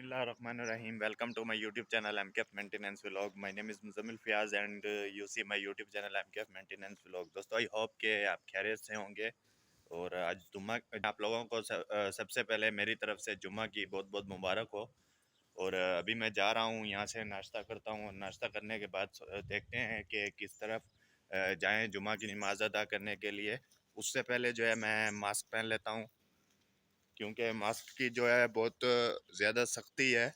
Bismillahirrahmanirrahim. Welcome to my YouTube channel MKF Maintenance Vlog. My name is Muzammil Fiaz and you see my YouTube channel MKF Maintenance Vlog. दोस्तों I hope के आप खैरियत से होंगे और आज जुम्मा आप लोगों को सबसे पहले मेरी तरफ से जुम्मा की बहुत बहुत मुबारक हो। और अभी मैं जा रहा हूँ यहाँ से, नाश्ता करता हूँ। नाश्ता करने के बाद देखते हैं कि किस तरफ जाएं जुम्मा की नमाज अदा करने के लिए। उससे पहले जो है मैं मास्क पहन लेता हूँ क्योंकि मास्क की जो है बहुत ज़्यादा सख्ती है।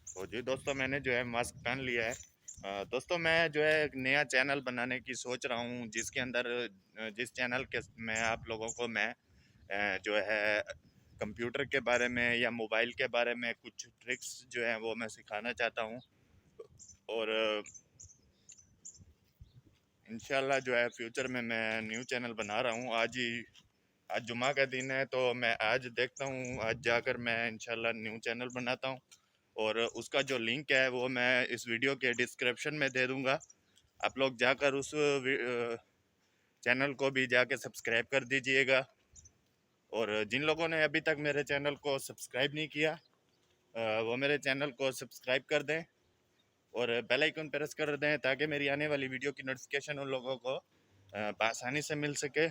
तो जी दोस्तों, मैंने जो है मास्क पहन लिया है। दोस्तों, मैं जो है एक नया चैनल बनाने की सोच रहा हूँ जिसके अंदर जिस चैनल के में आप लोगों को मैं जो है कंप्यूटर के बारे में या मोबाइल के बारे में कुछ ट्रिक्स जो है वो मैं सिखाना चाहता हूँ। और इंशाल्लाह जो है फ्यूचर में मैं न्यू चैनल बना रहा हूँ। आज जुमा का दिन है तो मैं आज देखता हूँ, आज जाकर मैं इंशाल्लाह न्यू चैनल बनाता हूँ और उसका जो लिंक है वो मैं इस वीडियो के डिस्क्रिप्शन में दे दूँगा। आप लोग जाकर उस चैनल को भी जाके सब्सक्राइब कर दीजिएगा। और जिन लोगों ने अभी तक मेरे चैनल को सब्सक्राइब नहीं किया वो मेरे चैनल को सब्सक्राइब कर दें और बेल आइकन प्रेस कर दें ताकि मेरी आने वाली वीडियो की नोटिफिकेशन उन लोगों को आसानी से मिल सके।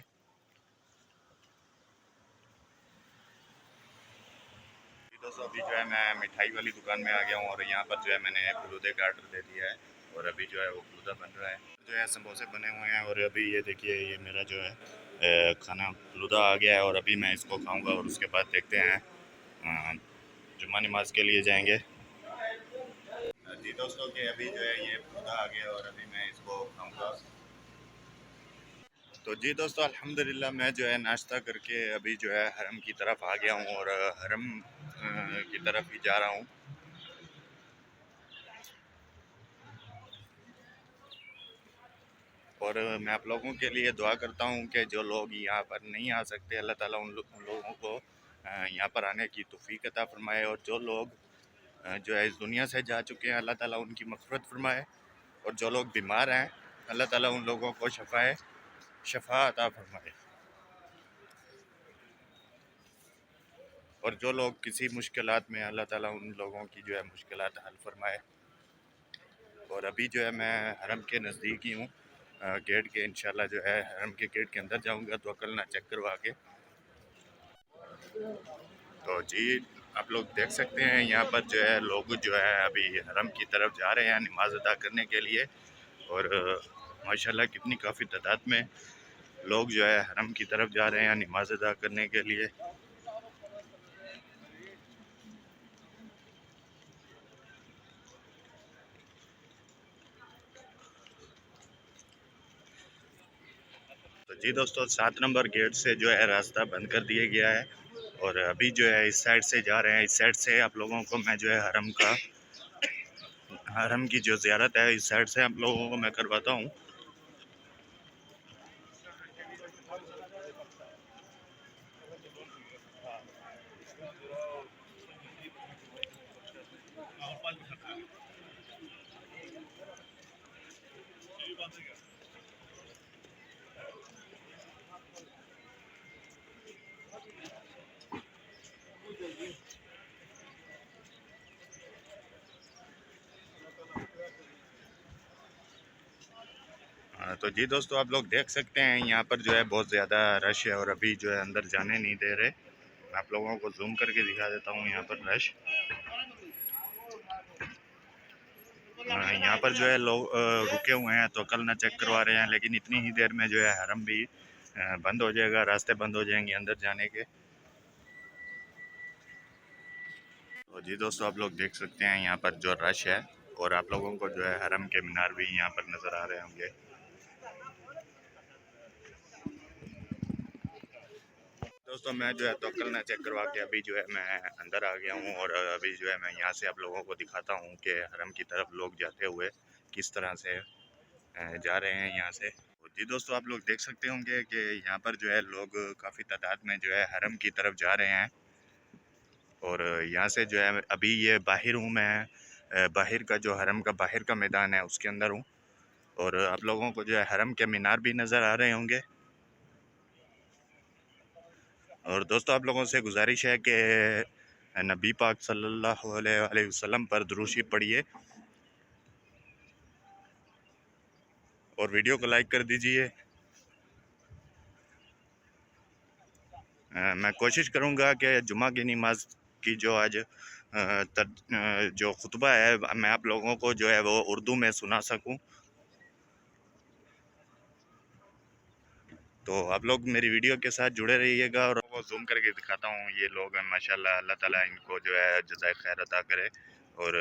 दोस्तों, अभी जो है मैं मिठाई वाली दुकान में आ गया हूँ और यहाँ पर जो है मैंने फलूदे का ऑर्डर दे दिया है और अभी जो है वो फलूदा बन रहा है। जो है समोसे बने हुए हैं और अभी ये देखिए, ये मेरा जो है खाना फलूदा आ गया है और अभी मैं इसको खाऊंगा और उसके बाद देखते हैं जुम्मा नमाज के लिए जाएंगे। जी दोस्तों, के अभी जो है ये फलूदा आ गया और अभी मैं इसको खाऊंगा। तो जी दोस्तों, अल्हम्दुलिल्लाह मैं जो है नाश्ता करके अभी जो है हरम की तरफ आ गया हूँ और हरम की तरफ ही जा रहा हूँ। और मैं आप लोगों के लिए दुआ करता हूँ कि जो लोग यहाँ पर नहीं आ सकते, अल्लाह ताला उन लोगों को यहाँ पर आने की तौफीक अता फरमाए। और जो लोग जो है इस दुनिया से जा चुके हैं, अल्लाह ताला उनकी मग़फ़िरत फरमाए। और जो लोग बीमार हैं, अल्लाह ताला उन लोगों को शफ़ा अता फरमाए। और जो लोग किसी मुश्किलात में, अल्लाह ताला उन लोगों की जो है मुश्किलात हल फरमाए। और अभी जो है मैं हरम के नज़दीक ही हूँ, गेट के। इंशाल्लाह जो है हरम के गेट के अंदर जाऊँगा तो अकल ना चेक करवा के। तो जी, आप लोग देख सकते हैं यहाँ पर जो है लोग जो है अभी हरम की तरफ जा रहे हैं नमाज अदा करने के लिए। और माशाल्लाह कितनी काफ़ी तादाद में लोग जो है हरम की तरफ जा रहे हैं नमाज अदा करने के लिए। तो जी दोस्तों, 7 नंबर गेट से जो है रास्ता बंद कर दिया गया है और अभी जो है इस साइड से जा रहे हैं। इस साइड से आप लोगों को मैं जो है हरम की जो ज़ियारत है इस साइड से आप लोगों को मैं करवाता हूँ। तो जी दोस्तों, आप लोग देख सकते हैं यहाँ पर जो है बहुत ज़्यादा रश है और अभी जो है अंदर जाने नहीं दे रहे। मैं आप लोगों को जूम करके दिखा देता हूँ यहाँ पर रश। यहाँ पर जो है लोग रुके हुए हैं तो कल ना चेक करवा रहे हैं, लेकिन इतनी ही देर में जो है हरम भी बंद हो जाएगा, रास्ते बंद हो जाएंगे अंदर जाने के। तो जी दोस्तों, आप लोग देख सकते हैं यहाँ पर जो रश है और आप लोगों को जो है हरम के मीनार भी यहाँ पर नज़र आ रहे होंगे। दोस्तों, मैं जो है तवक्कल ना चेक करवा के अभी जो है मैं अंदर आ गया हूँ और अभी जो है मैं यहाँ से आप लोगों को दिखाता हूँ कि हरम की तरफ लोग जाते हुए किस तरह से जा रहे हैं यहाँ से। तो जी दोस्तों, आप लोग देख सकते होंगे कि यहाँ पर जो है लोग काफ़ी तादाद में जो है हरम की तरफ जा रहे हैं। और यहाँ से जो है अभी ये बाहर हूँ मैं, बाहर का जो हरम का बाहर का मैदान है उसके अंदर हूँ और आप लोगों को जो है हरम के मीनार भी नज़र आ रहे होंगे। और दोस्तों आप लोगों से गुजारिश है कि नबी पाक सल्लल्लाहु अलैहि वसल्लम पर दुरूद शरीफ पढ़िए और वीडियो को लाइक कर दीजिए। मैं कोशिश करूँगा कि जुमा की नमाज की जो आज जो खुतबा है मैं आप लोगों को जो है वो उर्दू में सुना सकूं। तो आप लोग मेरी वीडियो के साथ जुड़े रहिएगा और वो जूम करके दिखाता हूँ। ये लोग हैं माशाल्लाह, अल्लाह ताला इनको जो है जज़ाए खैर अता करे। और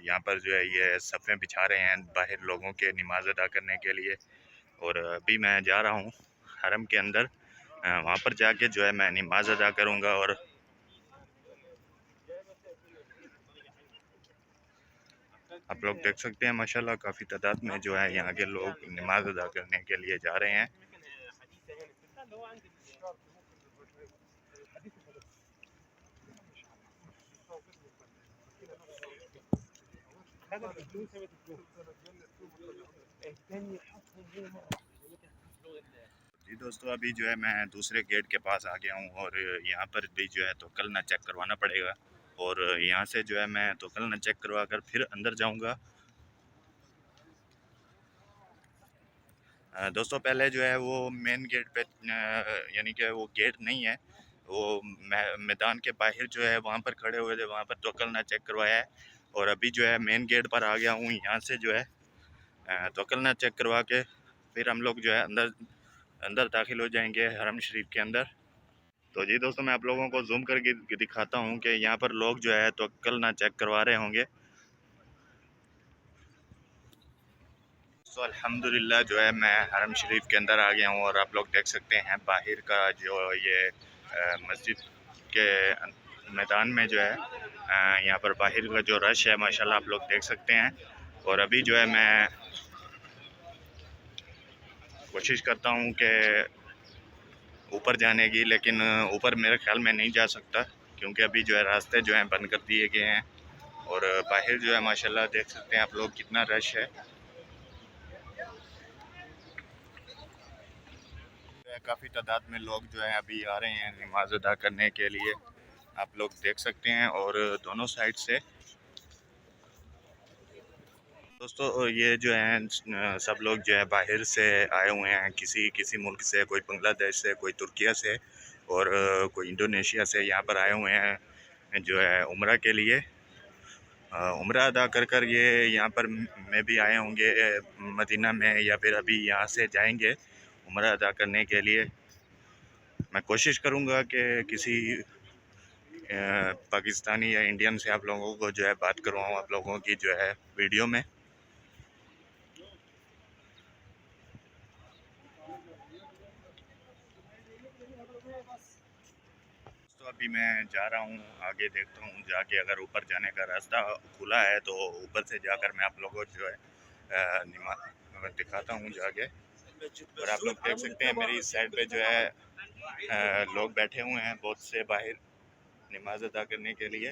यहाँ पर जो है ये सफ़ें बिछा रहे हैं बाहर लोगों के नमाज अदा करने के लिए। और अभी मैं जा रहा हूँ हरम के अंदर, वहाँ पर जाके जो है मैं नमाज अदा करूँगा। और आप लोग देख सकते हैं माशाल्लाह काफ़ी तादाद में जो है यहाँ के लोग नमाज अदा करने के लिए जा रहे हैं। जी दोस्तों, अभी जो है मैं दूसरे गेट के पास आ गया हूँ और यहाँ पर भी जो है तवक्लना चेक करवाना पड़ेगा। और यहाँ से जो है मैं तवक्लना चेक करवा कर फिर अंदर जाऊँगा। दोस्तों पहले जो है वो मेन गेट पे यानी कि वो गेट नहीं है, वो मैदान के बाहर जो है वहाँ पर खड़े हुए थे, वहाँ पर तवक्लना चेक करवाया है। और अभी जो है मेन गेट पर आ गया हूँ, यहाँ से जो है तवक्लना चेक करवा के फिर हम लोग जो है अंदर अंदर दाखिल हो जाएंगे हरम शरीफ के अंदर। तो जी दोस्तों मैं आप लोगों को जूम करके दिखाता हूँ कि यहाँ पर लोग जो है तवक्लना चेक करवा रहे होंगे। तो अल्हम्दुलिल्लाह जो है मैं हरम शरीफ के अंदर आ गया हूँ और आप लोग देख सकते हैं बाहर का जो ये मस्जिद के मैदान में जो है यहाँ पर बाहर का जो रश है माशाल्लाह आप लोग देख सकते हैं। और अभी जो है मैं कोशिश करता हूँ कि ऊपर जाने की, लेकिन ऊपर मेरे ख्याल में नहीं जा सकता क्योंकि अभी जो है रास्ते जो हैं बंद कर दिए गए हैं। और बाहर जो है माशाल्लाह देख सकते हैं आप लोग कितना रश है। काफ़ी तादाद में लोग जो है अभी आ रहे हैं नमाज अदा करने के लिए, आप लोग देख सकते हैं। और दोनों साइड से दोस्तों ये जो हैं सब लोग जो है बाहर से आए हुए हैं, किसी किसी मुल्क से, कोई बांग्लादेश से, कोई तुर्किया से और कोई इंडोनेशिया से यहाँ पर आए हुए हैं जो है उम्रा के लिए। उम्रा अदा कर कर ये यहाँ पर में भी आए होंगे मदीना में, या फिर अभी यहाँ से जाएंगे उम्रा अदा करने के लिए। मैं कोशिश करूँगा कि किसी पाकिस्तानी या इंडियन से आप लोगों को जो है बात करवाऊँ आप लोगों की जो है वीडियो में। तो अभी मैं जा रहा हूँ आगे, देखता हूँ जाके अगर ऊपर जाने का रास्ता खुला है तो ऊपर से जाकर मैं आप लोगों को जो है दिखाता हूँ जाके। और आप लोग देख सकते हैं मेरी इस साइड पे जो है लोग बैठे हुए हैं बहुत से बाहर नमाज अदा करने के लिए।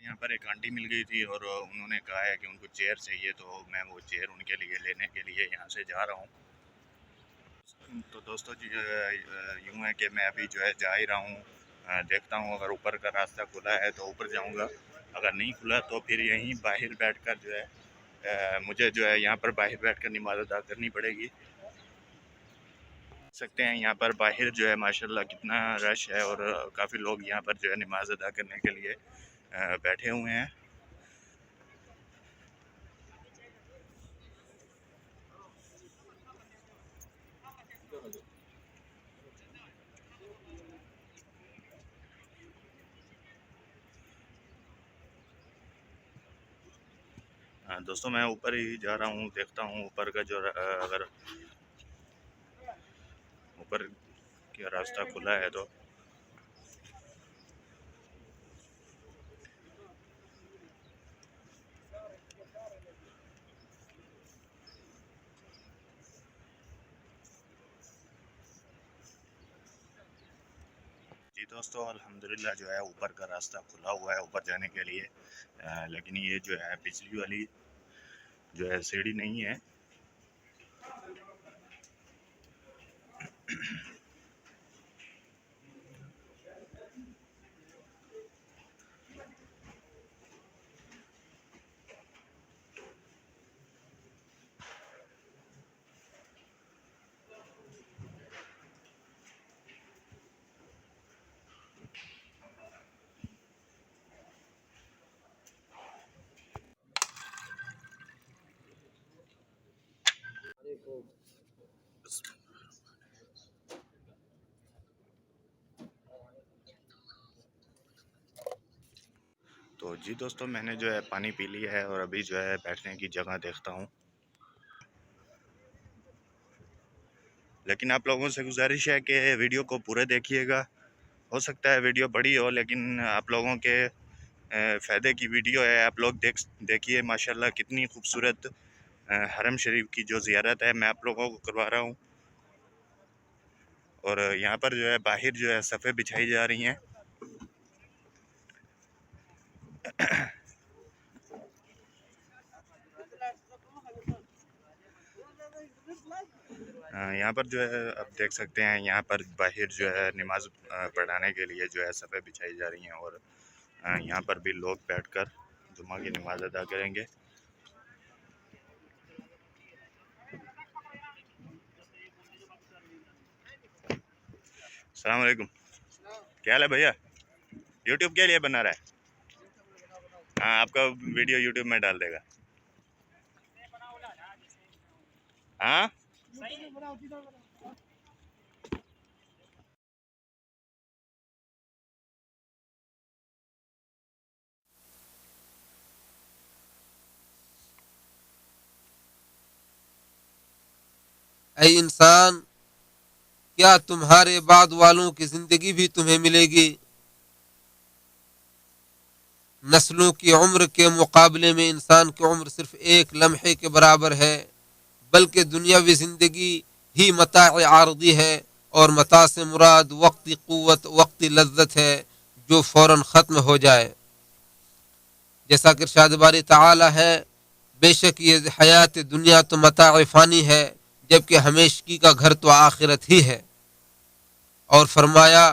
यहाँ पर एक आंटी मिल गई थी और उन्होंने कहा है कि उनको चेयर चाहिए, तो मैं वो चेयर उनके लिए लेने के लिए यहाँ से जा रहा हूँ। तो दोस्तों जी यूँ है कि मैं अभी जो है जा ही रहा हूँ, देखता हूँ अगर ऊपर का रास्ता खुला है तो ऊपर जाऊँगा, अगर नहीं खुला तो फिर यहीं बाहर बैठकर जो है मुझे जो है यहाँ पर बाहर बैठकर नमाज अदा करनी पड़ेगी। सकते हैं यहाँ पर बाहर जो है माशाल्लाह कितना रश है और काफ़ी लोग यहाँ पर जो है नमाज अदा करने के लिए बैठे हुए हैं। दोस्तों मैं ऊपर ही जा रहा हूँ, देखता हूँ ऊपर का जो अगर ऊपर का रास्ता खुला है तो। जी दोस्तों अल्हम्दुलिल्लाह जो है ऊपर का रास्ता खुला हुआ है ऊपर जाने के लिए, लेकिन ये जो है बिजली वाली जो है सीढ़ी नहीं है। जी दोस्तों, मैंने जो है पानी पी लिया है और अभी जो है बैठने की जगह देखता हूँ। लेकिन आप लोगों से गुजारिश है कि वीडियो को पूरे देखिएगा। हो सकता है वीडियो बड़ी हो, लेकिन आप लोगों के फ़ायदे की वीडियो है। आप लोग देखिए माशाल्लाह कितनी खूबसूरत हरम शरीफ की जो ज़ियारत है मैं आप लोगों को करवा रहा हूँ। और यहाँ पर जो है बाहर जो है सफ़े बिछाई जा रही हैं। यहाँ पर जो है आप देख सकते हैं, यहाँ पर बाहर जो है नमाज पढ़ाने के लिए जो है सफ़े बिछाई जा रही हैं और यहाँ पर भी लोग बैठकर जुम्मा की नमाज अदा करेंगे। अस्सलाम वालेकुम। क्या हाल है भैया? यूट्यूब के लिए बना रहा है? हाँ, आपका वीडियो यूट्यूब में डाल देगा। हाँ, ऐ इंसान, क्या तुम्हारे बाद वालों की जिंदगी भी तुम्हें मिलेगी? नस्लों की उम्र के मुकाबले में इंसान की उम्र सिर्फ एक लम्हे के बराबर है, बल्कि दुनियावी जिंदगी ही मताए आरदी है और मता से मुराद वक्ती कुव्वत वक्ती लज्जत है जो फौरन ख़त्म हो जाए। जैसा कि इरशाद बारी ताला है, बेशक ये हयात दुनिया तो मताए फ़ानी है, जबकि हमेशगी का घर तो आखिरत ही है। और फरमाया,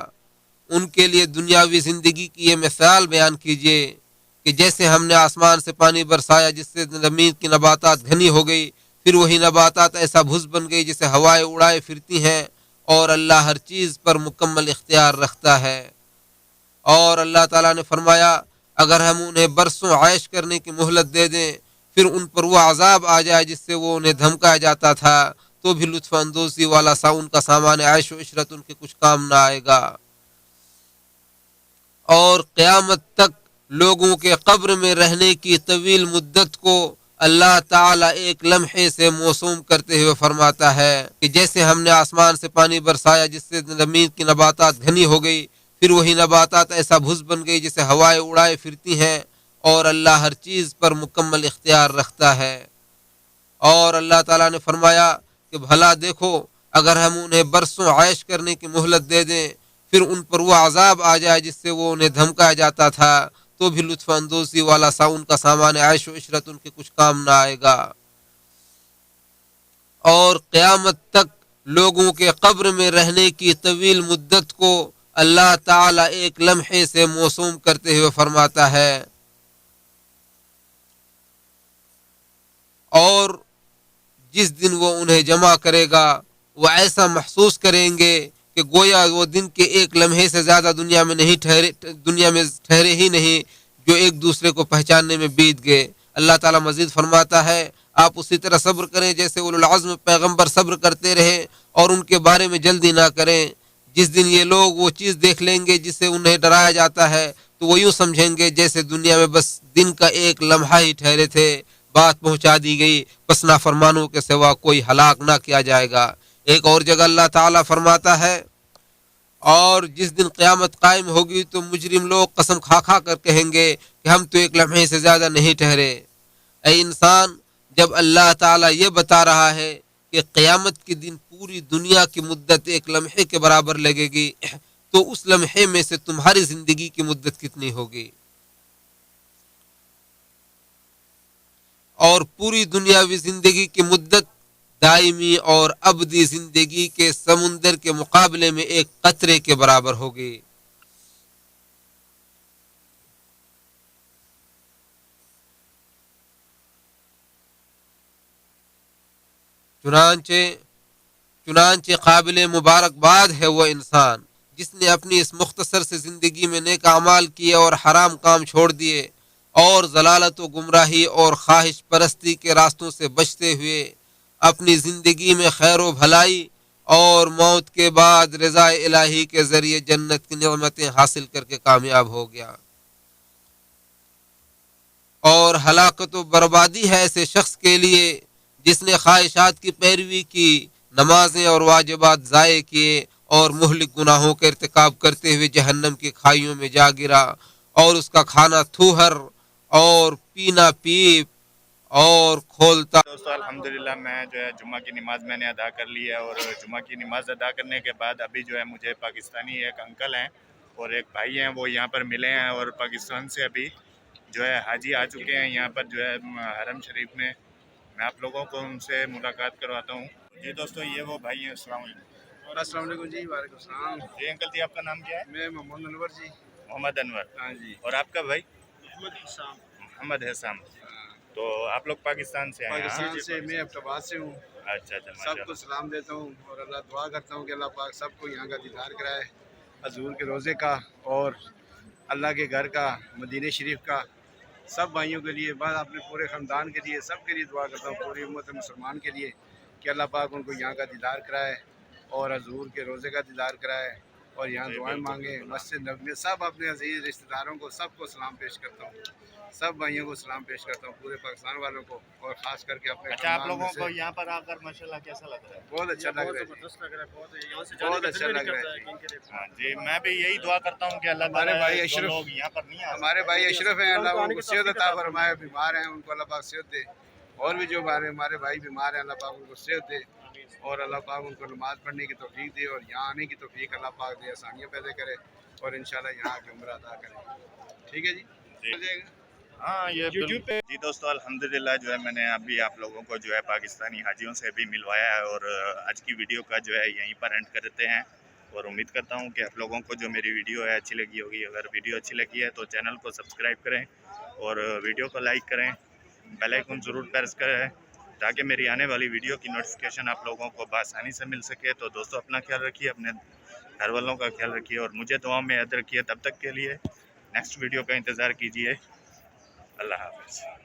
उनके लिए दुनियावी जिंदगी की ये मिसाल बयान कीजिए कि जैसे हमने आसमान से पानी बरसाया जिससे जमीन की नबातात घनी हो गई, फिर वही नबातात ऐसा भुस बन गई जिसे हवाएं उड़ाए फिरती हैं, और अल्लाह हर चीज पर मुकम्मल इख्तियार रखता है। और अल्लाह ताला ने फरमाया, अगर हम उन्हें बरसों ऐश करने की मोहलत दे दें, फिर उन पर वो अजाब आ जाए जिससे वो उन्हें धमकाया जाता था, तो भी लुत्फ अंदोजी वाला सा उनका सामान ऐश व इशरत उनके कुछ काम ना आएगा। और क़यामत तक लोगों के कब्र में रहने की तवील मुद्दत को अल्लाह ताला एक लम्हे से मौसूम करते हुए फरमाता है कि जैसे हमने आसमान से पानी बरसाया जिससे ज़मीन की नबातात घनी हो गई, फिर वही नबातात ऐसा भुस बन गई जिसे हवाएं उड़ाए फिरती हैं, और अल्लाह हर चीज़ पर मुकम्मल इख्तियार रखता है। और अल्लाह ताला ने फरमाया कि भला देखो, अगर हम उन्हें बरसों ऐश करने की मोहलत दे दें, फिर उन पर वो अजाब आ जाए जिससे वो उन्हें धमकाया जाता था, तो भी लुत्फ अंदोजी वाला सा उनका सामान ऐश व इशरत उनके कुछ काम ना आएगा। और क़यामत तक लोगों के कब्र में रहने की तवील मुद्दत को अल्लाह ताला एक लम्हे से मौसूम करते हुए फरमाता है। और जिस दिन वो उन्हें जमा करेगा, वो ऐसा महसूस करेंगे कि गोया वो दिन के एक लम्हे से ज्यादा दुनिया में ठहरे ही नहीं, जो एक दूसरे को पहचानने में बीत गए। अल्लाह ताला मजीद फरमाता है, आप उसी तरह सब्र करें जैसे उलुल अज़्म पैगंबर सब्र करते रहे, और उनके बारे में जल्दी ना करें। जिस दिन ये लोग वो चीज़ देख लेंगे जिससे उन्हें डराया जाता है, तो वो यूं समझेंगे जैसे दुनिया में बस दिन का एक लम्हा ही ठहरे थे, बात पहुंचा दी गई, बस नाफरमानों के सिवा कोई हलाक ना किया जाएगा। एक और जगह अल्लाह ताला फरमाता है, और जिस दिन क़यामत कायम होगी तो मुजरिम लोग कसम खा खा कर कहेंगे कि हम तो एक लम्हे से ज्यादा नहीं ठहरे। ऐ इंसान, जब अल्लाह ताला ये बता रहा है कि क़यामत के दिन पूरी दुनिया की मुद्दत एक लम्हे के बराबर लगेगी, तो उस लम्हे में से तुम्हारी जिंदगी की मुद्दत कितनी होगी? और पूरी दुनियावी जिंदगी की मुद्दत दायमी और अबदी जिंदगी के समुंदर के मुकाबले में एक कतरे के बराबर होगी। चुनांचे चुनांचे काबिल मुबारकबाद है वह इंसान जिसने अपनी इस मुख्तसर से जिंदगी में नेक अमाल किए और हराम काम छोड़ दिए, और जलालत व गुमराही और ख्वाहिश परस्ती के रास्तों से बचते हुए अपनी जिंदगी में खैर व भलाई और मौत के बाद रज़ा इलाही के जरिए जन्नत की नेमतें हासिल करके कामयाब हो गया। और हलाकत व बर्बादी है ऐसे शख्स के लिए जिसने ख्वाहिशात की पैरवी की, नमाजें और वाजिबात ज़ाये किए और मुहलिक गुनाहों का इर्तिकाब करते हुए जहन्नम की खाइयों में जा गिरा और उसका खाना थूहर और पीना पीप और खोलता। दोस्तों अल्हम्दुलिल्लाह मैं जो है जुम्मा की नमाज़ मैंने अदा कर ली है, और जुम्मा की नमाज़ अदा करने के बाद अभी जो है मुझे पाकिस्तानी एक अंकल हैं और एक भाई हैं, वो यहाँ पर मिले हैं और पाकिस्तान से अभी जो है हाजी आ चुके हैं यहाँ पर जो है हरम शरीफ में। मैं आप लोगों को उनसे मुलाकात करवाता हूँ। जी दोस्तों, ये वो भाई हैं। अस्सलाम वालेकुम। अस्सलाम वालेकुम जी, वालेकुम सलाम। जी अंकल जी, आपका नाम क्या है? मैं मोहम्मद अनवर जी। मोहम्मद अनवर। हाँ जी। और आपका भाई? मोहम्मद हिसाम। मोहम्मद हसाम। तो आप लोग पाकिस्तान से हैं? पाकिस्तान से, मैं अब्टाबाद से हूँ। अच्छा अच्छा, सबको माशाल्लाह। सलाम देता हूँ और अल्लाह दुआ करता हूँ कि अल्लाह पाक सबको यहाँ का दीदार कराए, हजूर के रोज़े का और अल्लाह के घर का, मदीने शरीफ का। सब भाइयों के लिए, बस अपने पूरे ख़ानदान के लिए, सब के लिए दुआ करता हूँ, पूरी उम्मत मुसलमान के लिए कि अल्लाह पाक उनको यहाँ का दीदार कराए और हजूर के रोज़े का दीदार कराए और यहाँ जी, दुआएं बिल्कुल, मांगे। बिल्कुल। मस्जिद नबी में सब अपने अजीज़ रिश्तेदारों को सबको सलाम पेश करता हूँ, सब भाइयों को सलाम पेश करता हूँ, पूरे पाकिस्तान वालों को और ख़ास करके अपने अच्छा, आप ख़ानदान लोगों में को से। यहाँ पर आकर माशाल्लाह कैसा लग रहा है? बहुत अच्छा लग रहा है, बहुत अच्छा लग रहा है। हाँ जी, मैं भी यही दुआ करता हूँ कि अल्लाह हमारे ताला भाई जो अशरफ, लोग यहाँ पर नहीं आ हमारे सकते, भाई अशरफ हैं, अल्लाह उनको सेहत अता फरमाए। बीमार हैं, उनको अल्लाह पाक सेहत दे। और भी जो हमारे भाई बीमार हैं, अल्लाह पाक उनको सेहत दे और अल्लाह पाक उनको नमाज़ पढ़ने की तौफीक दे और यहाँ आने की तौफीक अल्लाह पाक दे, आसानियाँ पैदा करे और इंशाल्लाह यहाँ आके उम्र अदा करें। ठीक है जी, हो जाएगा। हाँ ये यूट्यूब पे। जी दोस्तों अल्हम्दुलिल्लाह जो है मैंने अभी आप लोगों को जो है पाकिस्तानी हाजियों से भी मिलवाया है, और आज की वीडियो का जो है यहीं पर एंड करते हैं। और उम्मीद करता हूँ कि आप लोगों को जो मेरी वीडियो है अच्छी लगी होगी। अगर वीडियो अच्छी लगी है तो चैनल को सब्सक्राइब करें और वीडियो को लाइक करें, बेल आइकन ज़रूर प्रेस करें ताकि मेरी आने वाली वीडियो की नोटिफिकेशन आप लोगों को बआसानी से मिल सके। तो दोस्तों अपना ख्याल रखिए, अपने घर वालों का ख्याल रखिए और मुझे दुआओं में याद रखिए। तब तक के लिए नेक्स्ट वीडियो का इंतज़ार कीजिए। अल्लाह हाफ़िज़।